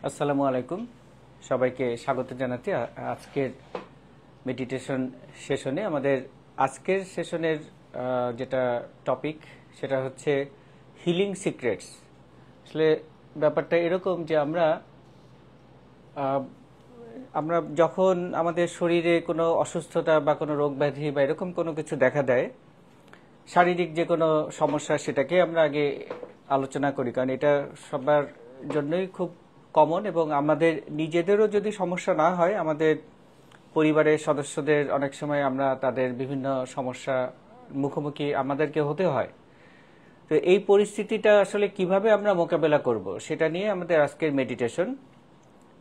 আসসালামু আলাইকুম, সবাইকে স্বাগত জানাচ্ছি আজকের মেডিটেশন সেশনে। আমাদের আজকের সেশনের যেটা টপিক সেটা হচ্ছে হিলিং সিক্রেটস। আসলে ব্যাপারটা এরকম যে আমরা যখন আমাদের শরীরে কোনো অসুস্থতা বা কোনো রোগ ব্যাধি বা এরকম কোনো কিছু দেখা দেয়, শারীরিক যে কোনো সমস্যা, সেটাকে আমরা আগে আলোচনা করি, কারণ এটা সবার জন্যই খুব কমন। এবং আমাদের নিজেদেরও যদি সমস্যা না হয়, আমাদের পরিবারের সদস্যদের অনেক সময় আমরা তাদের বিভিন্ন সমস্যা মুখোমুখি আমাদেরকে হতে হয়। তো এই পরিস্থিতিটা আসলে কিভাবে আমরা মোকাবেলা করব, সেটা নিয়ে আমাদের আজকের মেডিটেশন।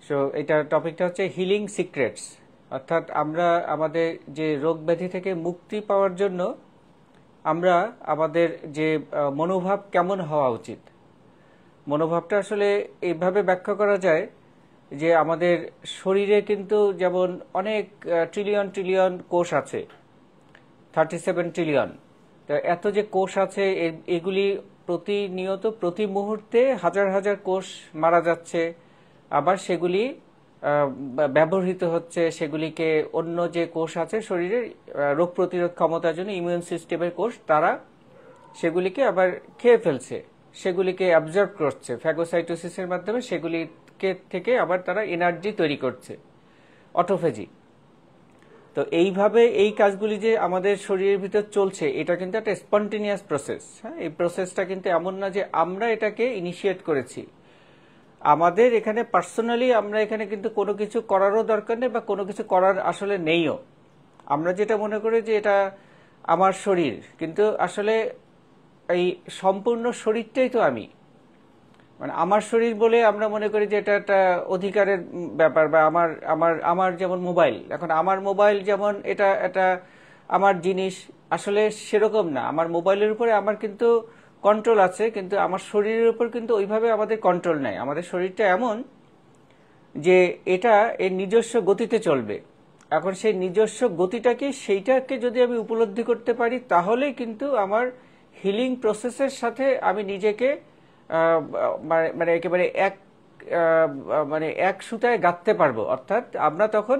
সো এটার টপিকটা হচ্ছে হিলিং সিক্রেটস, অর্থাৎ আমরা আমাদের যে রোগ ব্যাধি থেকে মুক্তি পাওয়ার জন্য আমরা আমাদের যে মনোভাব কেমন হওয়া উচিত। মনোভাবটা আসলে এইভাবে ব্যাখ্যা করা যায় যে আমাদের শরীরে কিন্তু যেমন অনেক ট্রিলিয়ন ট্রিলিয়ন কোষ আছে, 37 ট্রিলিয়ন। তো এত যে কোষ আছে, এগুলি প্রতিনিয়ত প্রতি মুহূর্তে হাজার হাজার কোষ মারা যাচ্ছে, আবার সেগুলি ব্যবহৃত হচ্ছে, সেগুলিকে অন্য যে কোষ আছে শরীরের রোগ প্রতিরোধ ক্ষমতার জন্য, ইমিউন সিস্টেমের কোষ, তারা সেগুলিকে আবার খেয়ে ফেলছে, সেগুলিকে অ্যাবজর্ব করছে ফ্যাগোসাইটোসিসের মাধ্যমে, সেগুলিকে থেকে আবার তারা এনার্জি তৈরি করছে, অটোফেজি। তো এইভাবে এই কাজগুলি যে আমাদের শরীরের ভিতর চলছে, এটা কিন্তু একটা স্পন্টেনিয়াস প্রসেস। হ্যাঁ, এই প্রসেসটা কিন্তু এমন না যে আমরা এটাকে ইনিশিয়েট করেছি। আমাদের এখানে পার্সোনালি আমরা এখানে কিন্তু কোনো কিছু করারও দরকার নেই, বা কোনো কিছু করার আসলে নেইও। আমরা যেটা মনে করি যে এটা আমার শরীর, কিন্তু আসলে এই সম্পূর্ণ শরীরটাই তো আমি। মানে আমার শরীর বলে আমরা মনে করি যে এটা একটা অধিকারের ব্যাপার, বা আমার আমার আমার যেমন মোবাইল, এখন আমার মোবাইল যেমন এটা এটা আমার জিনিস, আসলে সেরকম না। আমার মোবাইলের উপরে আমার কিন্তু কন্ট্রোল আছে, কিন্তু আমার শরীরের উপর কিন্তু ওইভাবে আমাদের কন্ট্রোল নেই। আমাদের শরীরটা এমন যে এটা এর নিজস্ব গতিতে চলবে। এখন সেই নিজস্ব গতিটাকে, সেইটাকে যদি আমি উপলব্ধি করতে পারি, তাহলেই কিন্তু আমার হিলিং প্রসেসের সাথে আমি নিজেকে মানে একেবারে মানে এক সুতায় গাঁথতে পারবো। অর্থাৎ আমরা তখন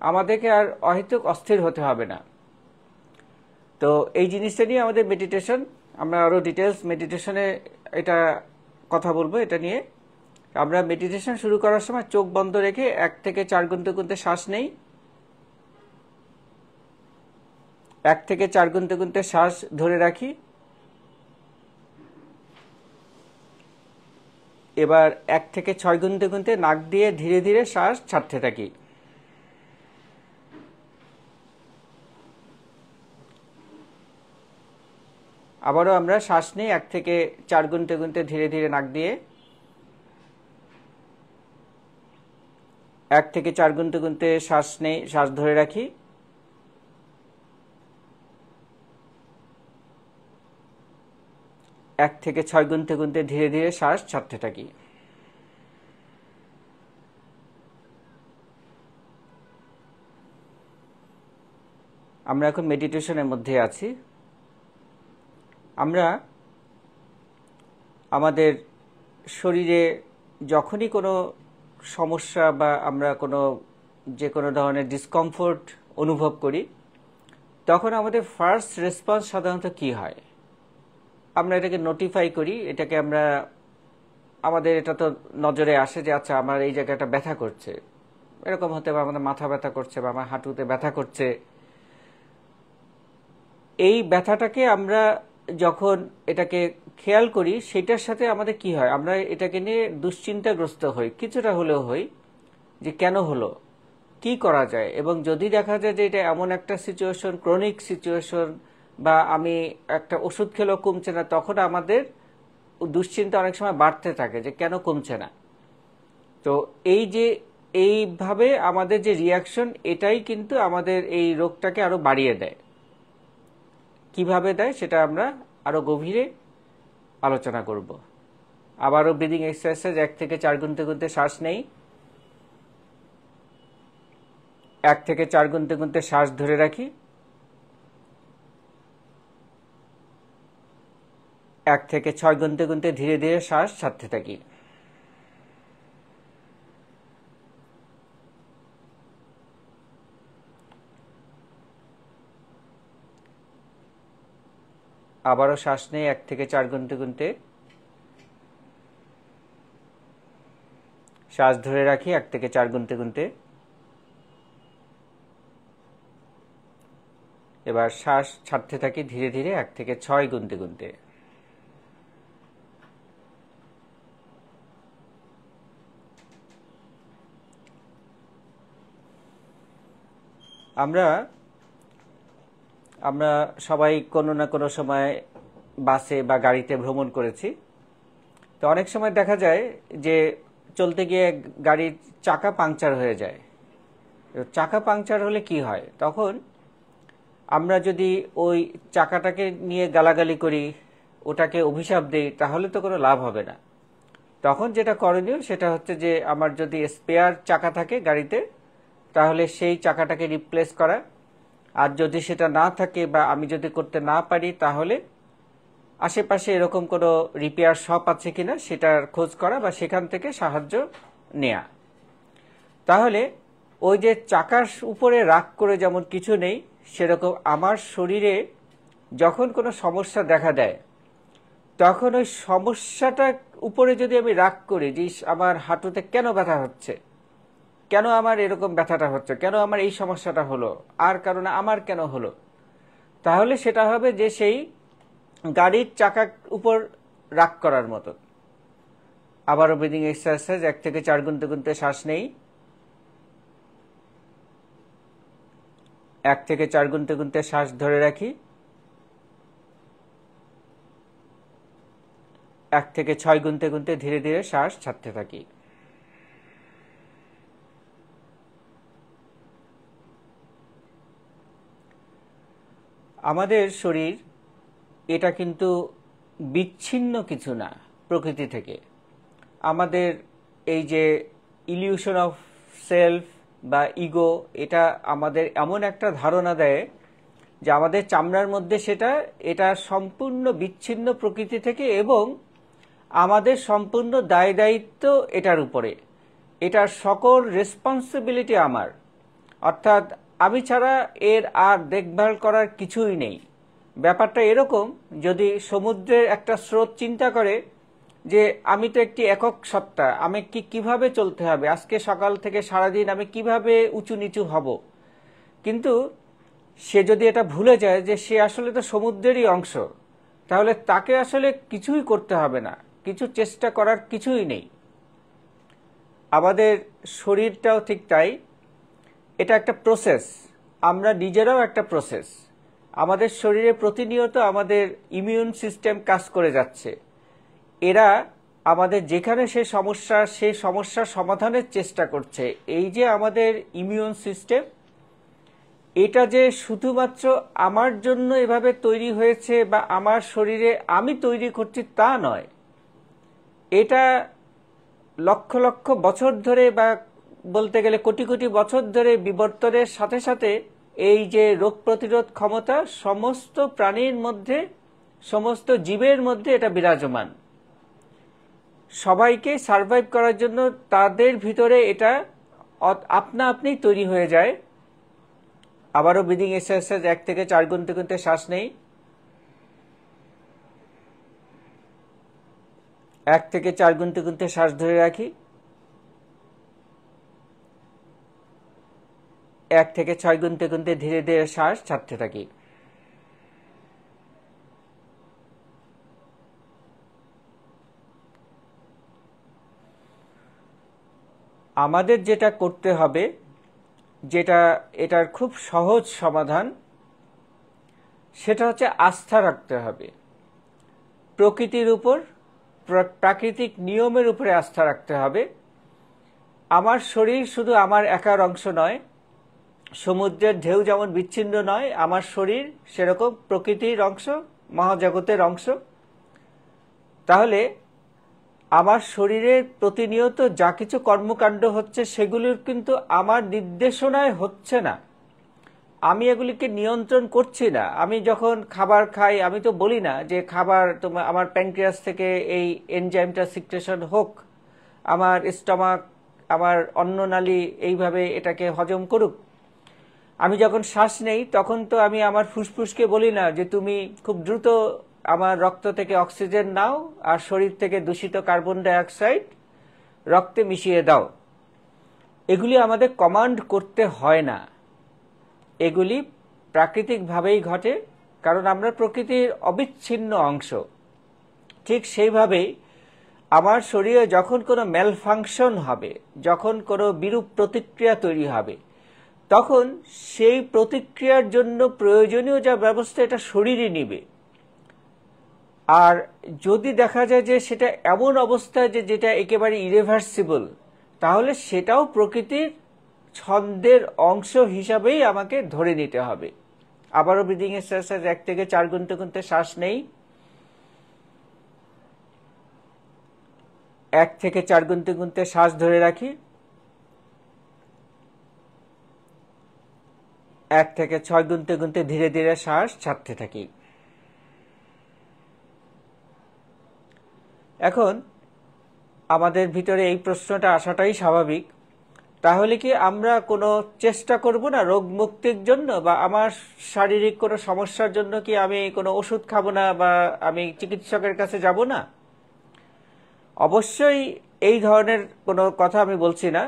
আমাদেরকে আর অহেতুক অস্থির হতে হবে না। তো এই জিনিসটা নিয়ে আমাদের মেডিটেশন, আমরা আরো ডিটেলস মেডিটেশনে এটা কথা বলবো। এটা নিয়ে আমরা মেডিটেশন শুরু করার সময় চোখ বন্ধ রেখে 1 থেকে 4 গুনতে গুনতে শ্বাস নেই, 1 থেকে 4 গুনতে গুনতে শ্বাস ধরে রাখি, এবার 1 থেকে 6 গুনতে গুনতে নাক দিয়ে ধীরে ধীরে শ্বাস ছাড়তে থাকি। আবারও আমরা শ্বাস নিই 1 থেকে 4 গুনতে গুনতে ধীরে ধীরে নাক দিয়ে, 1 থেকে 4 গুনতে গুনতে শ্বাস নেই, শ্বাস ধরে রাখি, 1 থেকে 6 গুনতে গুনতে ধীরে ধীরে শ্বাস ছাড়তে থাকি। আমরা এখন মেডিটেশনের মধ্যে আছি। আমরা আমাদের শরীরে যখনই কোনো সমস্যা বা আমরা যে কোনো ধরনের ডিসকমফোর্ট অনুভব করি, তখন আমাদের ফার্স্ট রেসপন্স সাধারণত কি হয়? আমরা এটাকে নোটিফাই করি, এটাকে আমাদের এটা তো নজরে আসে যে আচ্ছা, আমার এই জায়গাটা ব্যথা করছে, এরকম হতে পারে আমাদের মাথা ব্যথা করছে বা আমার হাঁটুতে ব্যথা করছে। এই ব্যথাটাকে আমরা যখন এটাকে খেয়াল করি, সেটার সাথে আমাদের কি হয়, আমরা এটাকে নিয়ে দুশ্চিন্তাগ্রস্ত হই, কিছুটা হলেও হই, যে কেন হলো, কি করা যায়। এবং যদি দেখা যায় যে এটা এমন একটা সিচুয়েশন, ক্রনিক সিচুয়েশন, বা আমি একটা ওষুধ খেলেও কমছে না, তখন আমাদের দুশ্চিন্তা অনেক সময় বাড়তে থাকে যে কেন কমছে না। তো এইভাবে আমাদের যে রিয়াকশন, এটাই কিন্তু আমাদের এই রোগটাকে আরো বাড়িয়ে দেয়। কিভাবে দেয় সেটা আমরা আরো গভীরে আলোচনা করব। আবারও ব্রিদিং এক্সারসাইজ, 1 থেকে 4 গুনতে গুনতে শ্বাস নেই, 1 থেকে 4 গুনতে গুনতে শ্বাস ধরে রাখি, 1 থেকে 6 গুনতে গুনতে ধীরে ধীরে শ্বাস ছাড়তে থাকি। আবারও শ্বাস নেই 1 থেকে 4 গুনতে গুনতে, শ্বাস ধরে রাখি 1 থেকে 4 গুনতে গুনতে, এবার শ্বাস ছাড়তে থাকি ধীরে ধীরে 1 থেকে 6 গুনতে গুনতে। আমরা আমরা সবাই কোনো না কোনো সময় বাসে বা গাড়িতে ভ্রমণ করেছি। তো অনেক সময় দেখা যায় যে চলতে গিয়ে গাড়ির চাকা পাংচার হয়ে যায়। চাকা পাংচার হলে কি হয়, তখন আমরা যদি ওই চাকাটাকে নিয়ে গালাগালি করি, ওটাকে অভিশাপ দিই, তাহলে তো কোনো লাভ হবে না। তখন যেটা করণীয় সেটা হচ্ছে যে আমার যদি স্পেয়ার চাকা থাকে গাড়িতে, তাহলে সেই চাকাটাকে রিপ্লেস করা। আর যদি সেটা না থাকে বা আমি যদি করতে না পারি, তাহলে আশেপাশে এরকম কোনো রিপেয়ার শপ আছে কিনা সেটার খোঁজ করা বা সেখান থেকে সাহায্য নেয়া। তাহলে ওই যে চাকার উপরে রাগ করে যেমন কিছু নেই, সেরকম আমার শরীরে যখন কোনো সমস্যা দেখা দেয়, তখন ওই সমস্যাটার উপরে যদি আমি রাগ করি যে আমার হাঁটুতে কেন ব্যথা হচ্ছে, কেন আমার এরকম ব্যথাটা হচ্ছে, কেন আমার এই সমস্যাটা হলো, আর কারণে আমার কেন হলো, তাহলে সেটা হবে যে সেই গাড়ির চাকার উপর রাগ করার মতো। আবারও ব্রিদিং এক্সারসাইজ 1 থেকে 4 গুনতে গুনতে শ্বাস নেই, 1 থেকে 4 গুনতে গুনতে শ্বাস ধরে রাখি, 1 থেকে 6 গুনতে গুনতে ধীরে ধীরে শ্বাস ছাড়তে থাকি। আমাদের শরীর এটা কিন্তু বিচ্ছিন্ন কিছু না প্রকৃতি থেকে। আমাদের এই যে ইলিউশন অফ সেলফ বা ইগো, এটা আমাদের এমন একটা ধারণা দেয় যে আমাদের চামড়ার মধ্যে এটা সম্পূর্ণ বিচ্ছিন্ন প্রকৃতি থেকে, এবং আমাদের সম্পূর্ণ দায় দায়িত্ব এটার উপরে, এটার সকল রেসপন্সিবিলিটি আমার। অর্থাৎ আমি ছাড়া এর আর দেখভাল করার কিছুই নেই। ব্যাপারটা এরকম, যদি সমুদ্রের একটা স্রোত চিন্তা করে যে আমি তো একটি একক সত্তা, আমি কিভাবে চলতে হবে, আজকে সকাল থেকে সারাদিন আমি কিভাবে উঁচু নিচু হব, কিন্তু সে যদি এটা ভুলে যায় যে সে আসলে তো সমুদ্রেরই অংশ, তাহলে তাকে আসলে কিছুই করতে হবে না, কিছু চেষ্টা করার কিছুই নেই। আমাদের শরীরটাও ঠিক তাই, এটা একটা প্রসেস, আমরা নিজেরাও একটা প্রসেস। আমাদের শরীরে প্রতিনিয়ত আমাদের ইমিউন সিস্টেম কাজ করে যাচ্ছে। এরা আমাদের যেখানে সেই সমস্যার সমাধানের চেষ্টা করছে। এই যে আমাদের ইমিউন সিস্টেম, এটা যে শুধুমাত্র আমার জন্য এভাবে তৈরি হয়েছে বা আমার শরীরে আমি তৈরি করছি তা নয়, এটা লক্ষ লক্ষ বছর ধরে বা বলতে গেলে কোটি কোটি বছর ধরে বিবর্তনের সাথে সাথে এই যে রোগ প্রতিরোধ ক্ষমতা সমস্ত প্রাণীর মধ্যে, সমস্ত জীবের মধ্যে এটা বিরাজমান। সবাইকে সার্ভাইভ করার জন্য তাদের ভিতরে এটা আপনা আপনি তৈরি হয়ে যায়। আবারও ব্রিদিং এক্সারসাইজ 1 থেকে 4 গুনতে গুনতে শ্বাস নেই, 1 থেকে 4 গুনতে গুনতে শ্বাস ধরে রাখি, 1 থেকে 6 গুনতে গুনতে ধীরে ধীরে শ্বাস ছাড়তে থাকি। আমাদের যেটা করতে হবে, এটার খুব সহজ সমাধান, সেটা হচ্ছে আস্থা রাখতে হবে প্রকৃতির উপর, প্রাকৃতিক নিয়মের উপরে আস্থা রাখতে হবে। আমার শরীর শুধু আমার একার অংশ নয়, সমুদ্রের ঢেউ যেমন বিচ্ছিন্ন নয়, আমার শরীর সেরকম প্রকৃতির অংশ, মহাজগতের অংশ। তাহলে আমার শরীরে প্রতিনিয়ত যা কিছু কর্মকাণ্ড হচ্ছে, সেগুলির কিন্তু আমার নির্দেশনায় হচ্ছে না, আমি এগুলিকে নিয়ন্ত্রণ করছি না। আমি যখন খাবার খাই, আমি তো বলি না যে খাবার আমার প্যানক্রিয়াস থেকে এই এনজাইমটা সিক্রেশন হোক, আমার স্টমাক, আমার অন্ননালী এইভাবে এটাকে হজম করুক। আমি যখন শ্বাস নেই, তখন তো আমি আমার ফুসফুসকে বলি না যে তুমি খুব দ্রুত আমার রক্ত থেকে অক্সিজেন নাও আর শরীর থেকে দূষিত কার্বন ডাই অক্সাইড রক্তে মিশিয়ে দাও। এগুলি আমাদের কমান্ড করতে হয় না, এগুলি প্রাকৃতিকভাবেই ঘটে, কারণ আমরা প্রকৃতির অবিচ্ছিন্ন অংশ। ঠিক সেইভাবেই আমার শরীরে যখন কোনো ম্যালফাংশন হবে, যখন কোনো বিরূপ প্রতিক্রিয়া তৈরি হবে, তখন সেই প্রতিক্রিয়ার জন্য প্রয়োজনীয় যা ব্যবস্থা এটা শরীরই নিবে। আর যদি দেখা যায় যে সেটা এমন অবস্থায় যে যেটা একেবারে ইরিভার্সিবল, তাহলে সেটাও প্রকৃতির ছন্দের অংশ হিসাবেই আমাকে ধরে নিতে হবে। আবারও ব্রিদিং এক্সারসাইজ 1 থেকে 4 গুনতে গুনতে শ্বাস নেই, 1 থেকে 4 গুনতে গুনতে শ্বাস ধরে রাখি, 1 থেকে 6 গুনতে গুনতে ধীরে ধীরে শ্বাস ছাড়তে থাকি। এখন আমাদের ভিতরে এই প্রশ্নটা আসাটাই স্বাভাবিক, তাহলে কি আমরা কোনো চেষ্টা করব না রোগ মুক্তির জন্য, বা আমার শারীরিক কোনো সমস্যার জন্য কি আমি কোনো ওষুধ খাবো না, বা আমি চিকিৎসকের কাছে যাব না? অবশ্যই এই ধরনের কোনো কথা আমি বলছি না।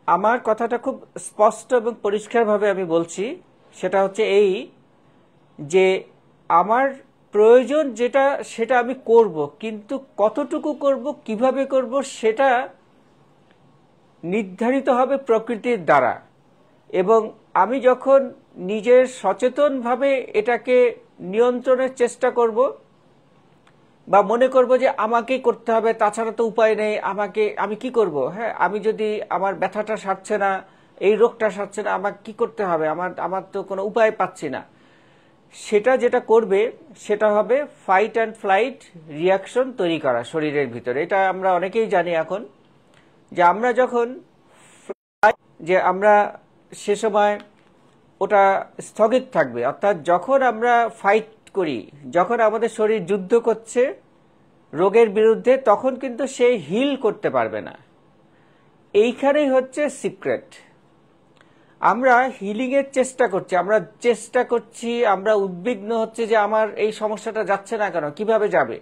আমার কথাটা খুব স্পষ্ট এবং পরিষ্কারভাবে আমি বলছি, সেটা হচ্ছে এই যে আমার প্রয়োজন যেটা সেটা আমি করব, কিন্তু কতটুকু করব, কিভাবে করব, সেটা নির্ধারিত হবে প্রকৃতির দ্বারা। এবং আমি যখন নিজের সচেতনভাবে এটাকে নিয়ন্ত্রণের চেষ্টা করব, বা মনে করব যে আমাকেই করতে হবে, তাছাড়া তো উপায় নেই, আমি কি করব? হ্যাঁ, আমি যদি আমার ব্যথাটা সারছে না, এই রোগটা সারছে না, আমাকে কি করতে হবে? আমার তো কোনো উপায় পাচ্ছি না। সেটা যেটা করবে সেটা হবে ফাইট অ্যান্ড ফ্লাইট রিয়াকশন তৈরি করা শরীরের ভিতরে। এটা আমরা অনেকেই জানি এখন, যে আমরা যখন আমরা সে সময় ওটা স্থগিত থাকবে, অর্থাৎ যখন আমরা ফাইট করি, যখন আমাদের শরীর যুদ্ধ করছে রোগের বিরুদ্ধে, তখন কিন্তু সে হিল করতে পারবে না। এইখানেই হচ্ছে সিক্রেট। আমরা হিলিং এর চেষ্টা করছি, আমরা উদ্বিগ্ন হচ্ছে যে আমার এই সমস্যাটা যাচ্ছে না কেন, কিভাবে যাবে?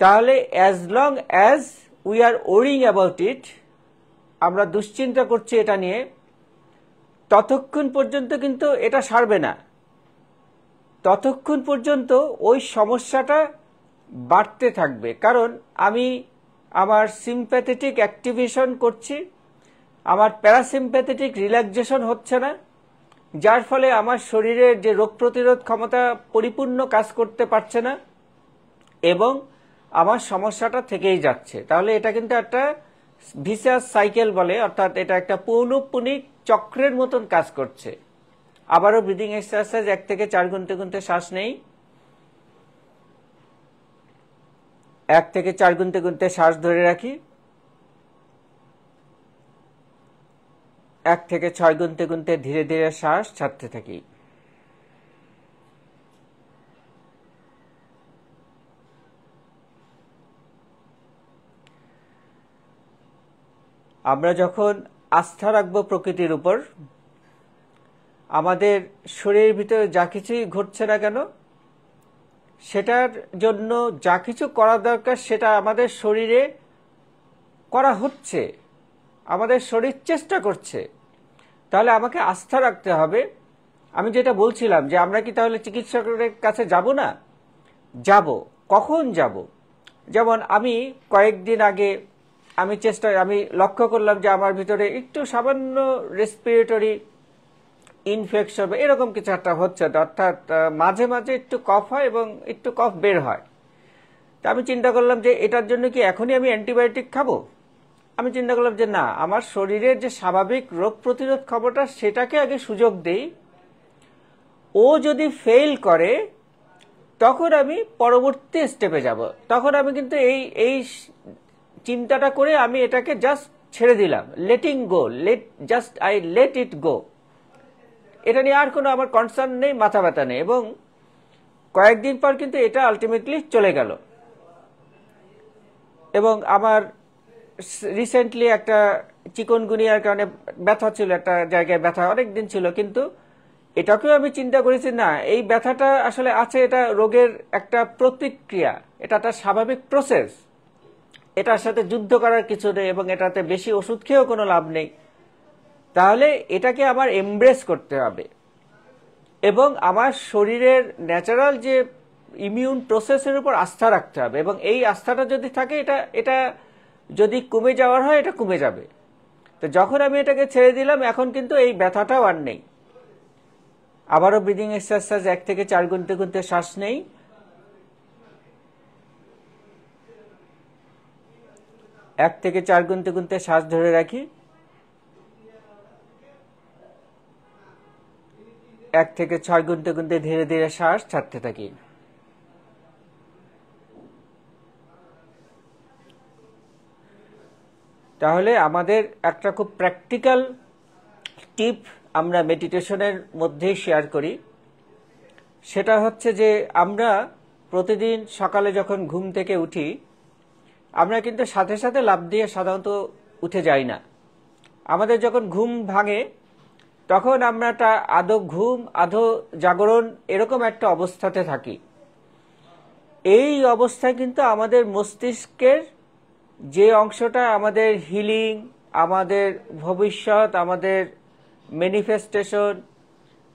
তাহলে as long as we are worrying about it, আমরা দুশ্চিন্তা করছি এটা নিয়ে, ততক্ষণ পর্যন্ত কিন্তু এটা সারবে না। ততক্ষণ পর্যন্ত ওই সমস্যাটা বাড়তে থাকবে, কারণ আমি আমার সিম্প্যাথেটিক অ্যাক্টিভেশন করছি, আমার প্যারাসিম্প্যাথেটিক রিল্যাক্সেশন হচ্ছে না, যার ফলে আমার শরীরের যে রোগ প্রতিরোধ ক্ষমতা পরিপূর্ণ কাজ করতে পারছে না, এবং আমার সমস্যাটা থেকেই যাচ্ছে। তাহলে এটা কিন্তু একটা ভিসাস সাইকেল বলে, অর্থাৎ এটা একটা পৌনঃপুনিক চক্রের মতন কাজ করছে। আবারও ব্রিদিং এক্সারসাইজ 1 থেকে 4 গুনতে গুনতে শ্বাস নেই, 1 থেকে 4 গুনতে গুনতে শ্বাস ধরে রাখি, 1 থেকে 6 গুনতে গুনতে ধীরে ধীরে শ্বাস ছাড়তে থাকি। আমরা যখন আস্থা রাখবো প্রকৃতির উপর, আমাদের শরীরের ভিতরে যা কিছুই ঘটছে না কেন, সেটার জন্য যা কিছু করা দরকার সেটা আমাদের শরীরে করা হচ্ছে, আমাদের শরীর চেষ্টা করছে। তাহলে আমাকে আস্থা রাখতে হবে। আমি যেটা বলছিলাম যে আমরা কি তাহলে চিকিৎসকের কাছে যাব না? যাব। কখন যাব? যেমন আমি কয়েকদিন আগে আমি লক্ষ্য করলাম যে আমার ভিতরে একটু সামান্য রেসপিরেটরি ইনফেকশন বা এরকম কিছু একটা হচ্ছে, অর্থাৎ মাঝে মাঝে একটু কফ হয় এবং একটু কফ বের হয়। তা আমি চিন্তা করলাম যে এটার জন্য কি এখনই আমি অ্যান্টিবায়োটিক খাবো? আমি চিন্তা করলাম যে না, আমার শরীরের যে স্বাভাবিক রোগ প্রতিরোধ ক্ষমতা সেটাকে আগে সুযোগ দেই। ও যদি ফেল করে তখন আমি পরবর্তী স্টেপে যাব। তখন আমি কিন্তু এই চিন্তাটা করে আমি এটাকে জাস্ট ছেড়ে দিলাম, letting go, I let it go. এটা নিয়ে আর কোনো আমার কনসার্ন নেই, মাথা ব্যথা নেই। এবং কয়েকদিন পর কিন্তু এটা আলটিমেটলি চলে গেল। এবং আমার রিসেন্টলি একটা চিকনগুনিয়ার কারণে ব্যথা ছিল, একটা জায়গায় ব্যথা অনেকদিন ছিল, কিন্তু এটাকেও আমি চিন্তা করেছি, না এই ব্যথাটা আসলে আছে, এটা রোগের একটা প্রতিক্রিয়া, এটা একটা স্বাভাবিক প্রসেস, এটার সাথে যুদ্ধ করার কিছু নেই এবং এটাতে বেশি ওষুধ খেয়েও কোনো লাভ নেই। তাহলে এটাকে আমার এমব্রেস করতে হবে এবং আমার শরীরের ন্যাচারাল যে ইমিউন প্রসেসের উপর আস্থা রাখতে হবে, এবং এই আস্থাটা যদি থাকে, এটা এটা যদি কমে যাওয়ার হয় এটা কমে যাবে। তো যখন আমি এটাকে ছেড়ে দিলাম, এখন কিন্তু এই ব্যথাটাও আর নেই। আবারও ব্রিদিং এক্সারসাইজ, 1 থেকে 4 গুনতে গুনতে শ্বাস নেই, 1 থেকে 4 গুনতে গুনতে শ্বাস ধরে রাখি, 1 থেকে 6 গুনতে গুনতে ধীরে ধীরে শ্বাস ছাড়তে থাকি। তাহলে আমাদের একটা খুব প্র্যাকটিক্যাল টিপ আমরা মেডিটেশনের মধ্যেই শেয়ার করি। সেটা হচ্ছে যে আমরা প্রতিদিন সকালে যখন ঘুম থেকে উঠি, আমরা কিন্তু সাথে সাথে লাফ দিয়ে সাধারণত উঠে যাই না। আমাদের যখন ঘুম ভাঙে তখন আমরা একটা আধো ঘুম আধো জাগরণ এরকম একটা অবস্থাতে থাকি। এই অবস্থায় কিন্তু আমাদের মস্তিষ্কের যে অংশটা আমাদের হিলিং, আমাদের ভবিষ্যৎ, আমাদের ম্যানিফেস্টেশন,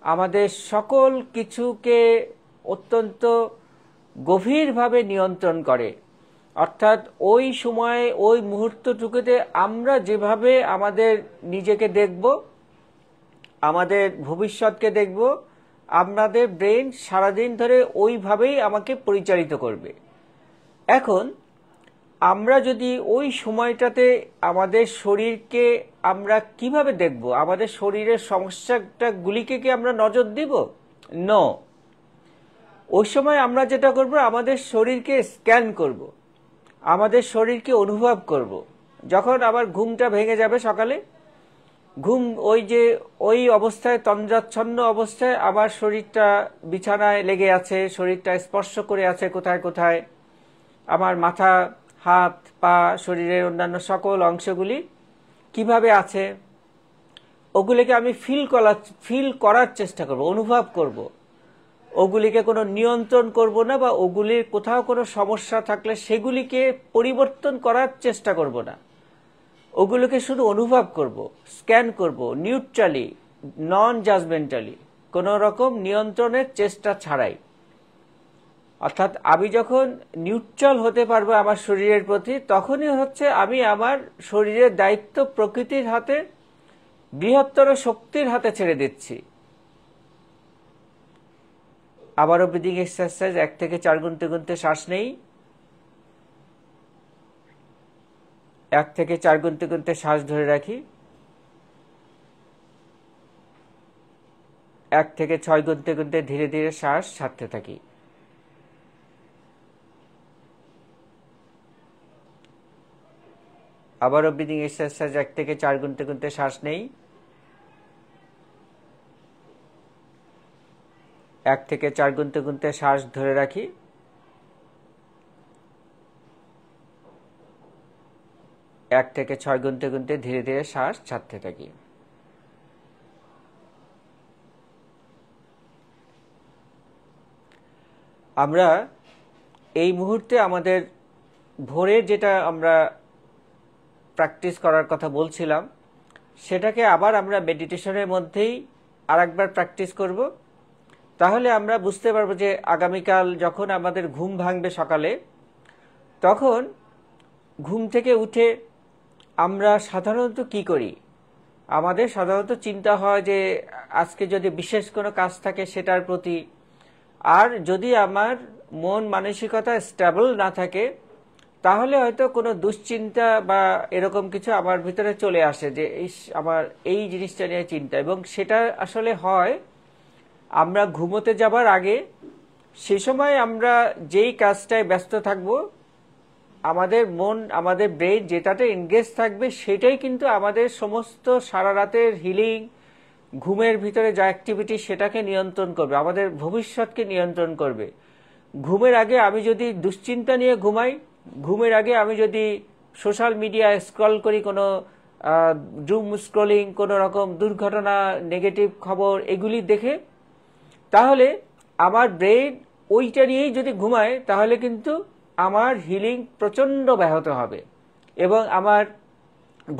আমাদের সকল কিছুকে অত্যন্ত গভীরভাবে নিয়ন্ত্রণ করে। অর্থাৎ ওই সময়ে ওই মুহূর্তটুকুতে আমরা যেভাবে আমাদের নিজেকে দেখব, আমাদের ভবিষ্যৎকে দেখব, আমাদের ব্রেন সারাদিন ধরে ওইভাবেই আমাকে পরিচালিত করবে। এখন আমরা যদি ওই সময়টাতে আমাদের শরীরকে আমরা কিভাবে দেখব, আমাদের শরীরের সমস্যাগুলিকে কি আমরা নজর দিব? নো। ওই সময় আমরা যেটা করব, আমাদের শরীরকে স্ক্যান করব, আমাদের শরীরকে অনুভব করব। যখন আবার ঘুমটা ভেঙে যাবে সকালে, ঘুম ওই অবস্থায়, তন্দ্রাচ্ছন্ন অবস্থায় আমার শরীরটা বিছানায় লেগে আছে, শরীরটা স্পর্শ করে আছে কোথায় কোথায়, আমার মাথা, হাত, পা, শরীরের অন্যান্য সকল অংশগুলি কিভাবে আছে, ওগুলিকে আমি ফিল করার চেষ্টা করব, অনুভব করব। ওগুলিকে কোনো নিয়ন্ত্রণ করব না, বা ওগুলির কোথাও কোনো সমস্যা থাকলে সেগুলিকে পরিবর্তন করার চেষ্টা করব না। ওগুলোকে শুধু অনুভব করব, স্ক্যান করব, নিউট্রালি, নন জাজমেন্টালি, কোনো রকম নিয়ন্ত্রণের চেষ্টা ছাড়াই। অর্থাৎ আমি যখন নিউট্রাল হতে পারবো আমার শরীরের প্রতি, তখনই হচ্ছে আমি আমার শরীরের দায়িত্ব প্রকৃতির হাতে, বৃহত্তর শক্তির হাতে ছেড়ে দিচ্ছি। আবারও ব্রিদিং এক্সারসাইজ, 1 থেকে 4 গুনতে গুনতে শ্বাস নেই, 1 থেকে 4 গুনতে গুনতে শ্বাস ধরে রাখি, 1 থেকে 6 গুনতে গুনতে ধীরে ধীরে শ্বাস ছাড়তে থাকি। আবারও ব্রিদিং এক্সারসাইজ, 1 থেকে 4 গুনতে গুনতে শ্বাস নেই, 1 থেকে 4 গুনতে গুনতে শ্বাস ধরে রাখি, 1 থেকে 6 গুনতে গুনতে ধীরে ধীরে শ্বাস ছাড়তে থাকি। আমরা এই মুহূর্তে আমাদের ভোরে যেটা আমরা প্র্যাকটিস করার কথা বলছিলাম, সেটাকে আবার আমরা মেডিটেশনের মধ্যেই আরেকবার প্র্যাকটিস করব। তাহলে আমরা বুঝতে পারবো যে আগামীকাল যখন আমাদের ঘুম ভাঙবে সকালে, তখন ঘুম থেকে উঠে আমরা সাধারণত কি করি। আমাদের সাধারণত চিন্তা হয় যে আজকে যদি বিশেষ কোনো কাজ থাকে সেটার প্রতি, আর যদি আমার মন মানসিকতা স্টেবল না থাকে, তাহলে হয়তো কোনো দুশ্চিন্তা বা এরকম কিছু আমার ভিতরে চলে আসে যে আমার এই জিনিসটা নিয়ে চিন্তা, এবং সেটা আসলে হয় আমরা ঘুমোতে যাবার আগে। সে সময় আমরা যেই কাজটায় ব্যস্ত থাকব, আমাদের মন, আমাদের ব্রেন যেটাতে এনগেজ থাকবে, সেটাই কিন্তু আমাদের সমস্ত সারা রাতের হিলিং, ঘুমের ভিতরে যা অ্যাক্টিভিটি, সেটাকে নিয়ন্ত্রণ করবে, আমাদের ভবিষ্যৎকে নিয়ন্ত্রণ করবে। ঘুমের আগে আমি যদি দুশ্চিন্তা নিয়ে ঘুমাই, ঘুমের আগে আমি যদি সোশ্যাল মিডিয়া স্ক্রল করি, কোনো ডুম স্ক্রলিং, কোনো রকম দুর্ঘটনা, নেগেটিভ খবর, এগুলি দেখে তাহলে আমার ব্রেইন ওইটা নিয়েই যদি ঘুমায় তাহলে কিন্তু আমার হিলিং প্রচণ্ড ব্যাহত হবে এবং আমার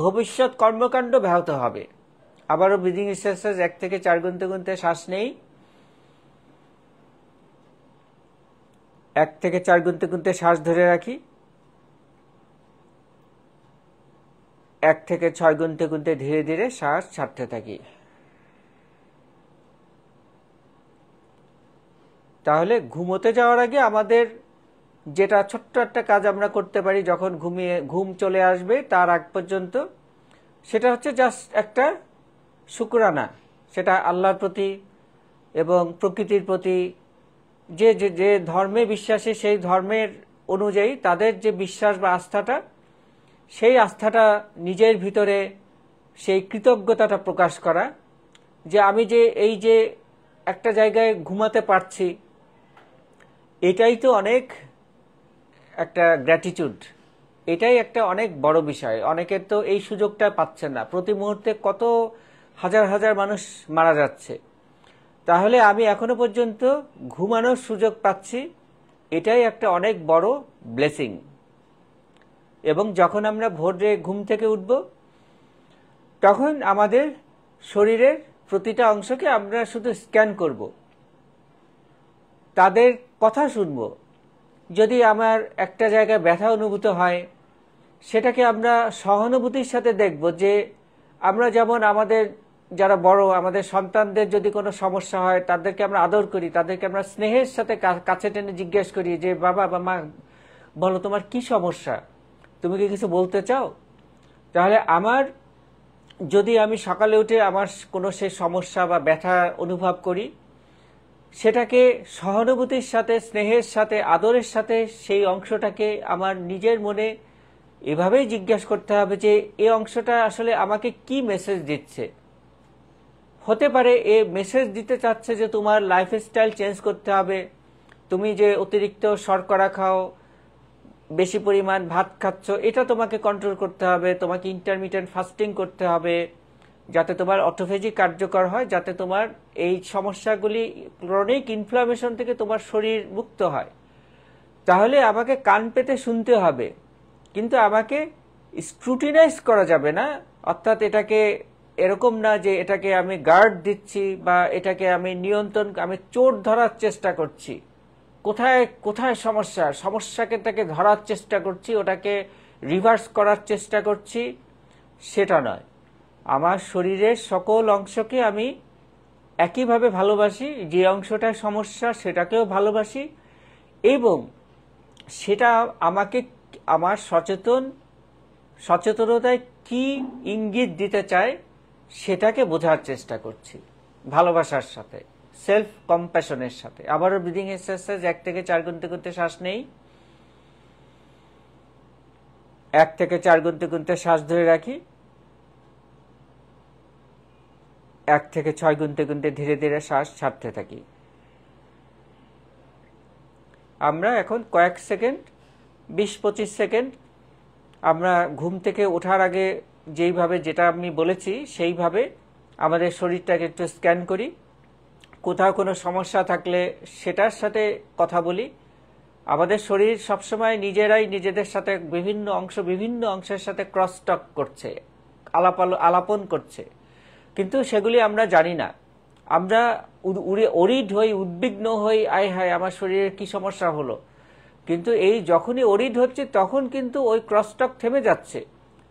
ভবিষ্যৎ কর্মকাণ্ড ব্যাহত হবে। আবারও ব্রিদিং এক্সারসাইজ 1 থেকে 4 গুনতে গুনতে শ্বাস নেই, 1 থেকে 4 গুনতে গুনতে শ্বাস ধরে রাখি, 1 থেকে 6 গুনতে গুনতে ধীরে ধীরে শ্বাস ছাড়তে থাকি। তাহলে ঘুমোতে যাওয়ার আগে আমাদের যেটা ছোট্ট একটা কাজ আমরা করতে পারি যখন ঘুম চলে আসবে তার আগ পর্যন্ত, সেটা হচ্ছে জাস্ট একটা শুকরানা, সেটা আল্লাহর প্রতি এবং প্রকৃতির প্রতি, যে যে যে ধর্মে বিশ্বাসী সেই ধর্মের অনুযায়ী তাদের যে বিশ্বাস বা আস্থাটা, সেই আস্থাটা নিজের ভিতরে সেই কৃতজ্ঞতাটা প্রকাশ করা, যে আমি যে এই যে একটা জায়গায় ঘুমাতে পারছি, এটাই তো অনেক একটা গ্র্যাটিটিউড, এটাই একটা অনেক বড় বিষয়। অনেকের তো এই সুযোগটা পাচ্ছে না, প্রতি মুহূর্তে কত হাজার হাজার মানুষ মারা যাচ্ছে, তাহলে আমি এখনো পর্যন্ত ঘুমানোর সুযোগ পাচ্ছি, এটাই একটা অনেক বড় ব্লেসিং। এবং যখন আমরা ভোরে ঘুম থেকে উঠব তখন আমাদের শরীরের প্রতিটা অংশকে আমরা শুধু স্ক্যান করব, তাদের কথা শুনব। যদি আমার একটা জায়গায় ব্যথা অনুভূত হয় সেটাকে আমরা সহানুভূতির সাথে দেখব, যে আমরা যেমন আমাদের যারা বড়, আমাদের সন্তানদের যদি কোনো সমস্যা হয় তাদেরকে আমরা আদর করি, তাদেরকে আমরা স্নেহের সাথে কাছে টেনে জিজ্ঞেস করি যে বাবা বা মা বলো তোমার কি সমস্যা, তুমি কি কিছু বলতে চাও। তাহলে যদি আমি সকালে উঠে আমার কোনো সে সমস্যা বা ব্যথা অনুভব করি, সেটাকে সহানুভূতির সাথে, স্নেহের সাথে, আদরের সাথে সেই অংশটাকে আমার নিজের মনে এভাবেই জিজ্ঞাসা করতে হবে যে এই অংশটা আসলে আমাকে কি মেসেজ দিচ্ছে। হতে পারে এ মেসেজ দিতে চাচ্ছে যে তোমার লাইফস্টাইল চেঞ্জ করতে হবে, তুমি যে অতিরিক্ত শর্করা খাও, বেশি পরিমাণ ভাত খাচ্ছ, এটা তোমাকে কন্ট্রোল করতে হবে, তোমাকে ইন্টারমিটেন্ট ফাস্টিং করতে হবে যাতে তোমার অটোফেজি কার্যকর হয়, যাতে তোমার এই সমস্যাগুলি ক্রনিক ইনফ্লামেশন থেকে তোমার শরীর মুক্ত হয়। তাহলে আমাকে কান পেতে শুনতে হবে, কিন্তু আমাকে স্ক্রুটিনাইজ করা যাবে না। অর্থাৎ এটাকে এরকম না যে এটাকে আমি গার্ড দিচ্ছি বা এটাকে আমি নিয়ন্ত্রণ, আমি চোর ধরার চেষ্টা করছি, কোথায় কোথায় সমস্যাকে তাকে ধরার চেষ্টা করছি, ওটাকে রিভার্স করার চেষ্টা করছি, সেটা নয়। আমার শরীরের সকল অংশকে আমি একইভাবে ভালোবাসি, যে অংশটায় সমস্যা সেটাকেও ভালোবাসি, এবং সেটা আমাকে আমার সচেতনতায় কি ইঙ্গিত দিতে চায় সেটাকে বোঝার চেষ্টা করছি ভালোবাসার সাথে, সেলফ কম্প্যাশনের সাথে। আবারও ব্রিদিং এক্সারসাইজ 1 থেকে 4 গুনতে গুনতে শ্বাস নেই, 1 থেকে 4 গুনতে গুনতে শ্বাস ধরে রাখি, 1 থেকে 6 গুনতে গুনতে ধীরে ধীরে শ্বাস ছাড়তে থাকি। আমরা এখন কয়েক সেকেন্ড, 20-25 সেকেন্ড আমরা ঘুম থেকে ওঠার আগে যেইভাবে, যেটা আমি বলেছি সেইভাবে আমাদের শরীরটাকে একটু স্ক্যান করি, কোথাও কোনো সমস্যা থাকলে সেটার সাথে কথা বলি। আমাদের শরীর সবসময় নিজেরাই নিজেদের সাথে বিভিন্ন অংশের সাথে ক্রস টক করছে, আলাপন করছে, কিন্তু সেগুলি আমরা জানি না। আমরা অরিড হই, উদ্বিগ্ন হই, আয় হায় আমার শরীরের কি সমস্যা হলো, কিন্তু এই যখনই অরিড হচ্ছে তখন কিন্তু ওই ক্রসটক থেমে যাচ্ছে,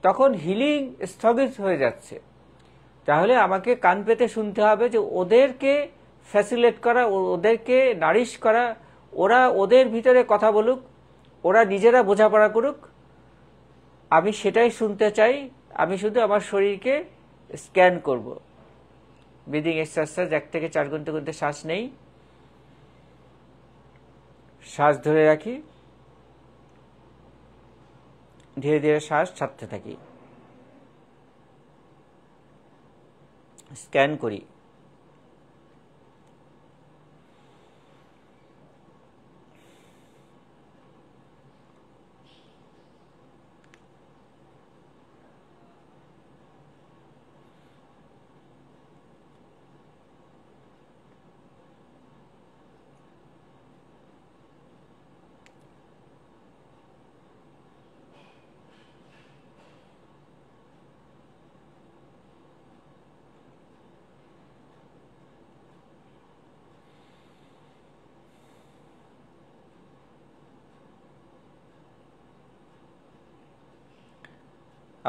তখন হিলিং স্থগিত হয়ে যাচ্ছে। তাহলে আমাকে কান পেতে শুনতে হবে যে ওদেরকে ফ্যাসিলেট করা, ওদেরকে নারিশ করা, ওরা ওদের ভিতরে কথা বলুক, ওরা নিজেরা বোঝাপড়া করুক, আমি সেটাই শুনতে চাই। আমি শুধু আমার শরীরকে স্ক্যান করব। ব্রিদিং এক্সারসাইজ 1 থেকে 4 গুনতে গুনতে শ্বাস নেই, শ্বাস ধরে রাখি, ধীরে ধীরে শ্বাস ছাড়তে থাকি, স্ক্যান করি।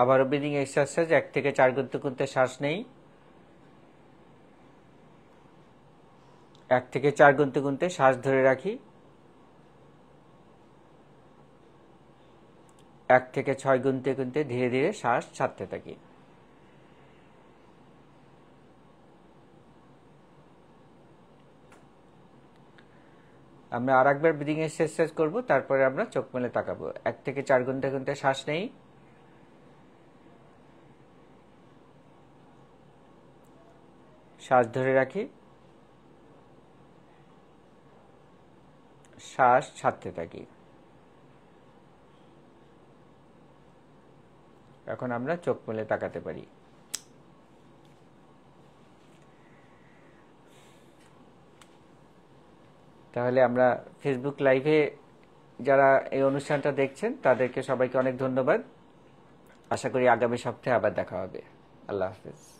আবারও ব্রিদিং এক্সারসাইজ। 1 থেকে 4 গুনতে শ্বাস নেই, 1 থেকে 4 গুনতে শ্বাস ধরে রাখি, 1 থেকে 6 গুনতে ধীরে ধীরে শ্বাস ছাড়তে থাকি। আমরা আর একবার ব্রিদিং এক্সারসাইজ করব, তারপরে আমরা চোখ মেলে তাকাবো। 1 থেকে 4 গুনতে শ্বাস নেই, শ্বাস ধরে রাখি, শ্বাস ছাড়তে থাকি। এখন আমরা চোখ মেলে তাকাতে পারি। তাহলে আমরা ফেসবুক লাইভে যারা এই অনুষ্ঠানটা দেখছেন তাদেরকে সবাইকে অনেক ধন্যবাদ। আশা করি আগামী সপ্তাহে আবার দেখা হবে। আল্লাহ হাফেজ।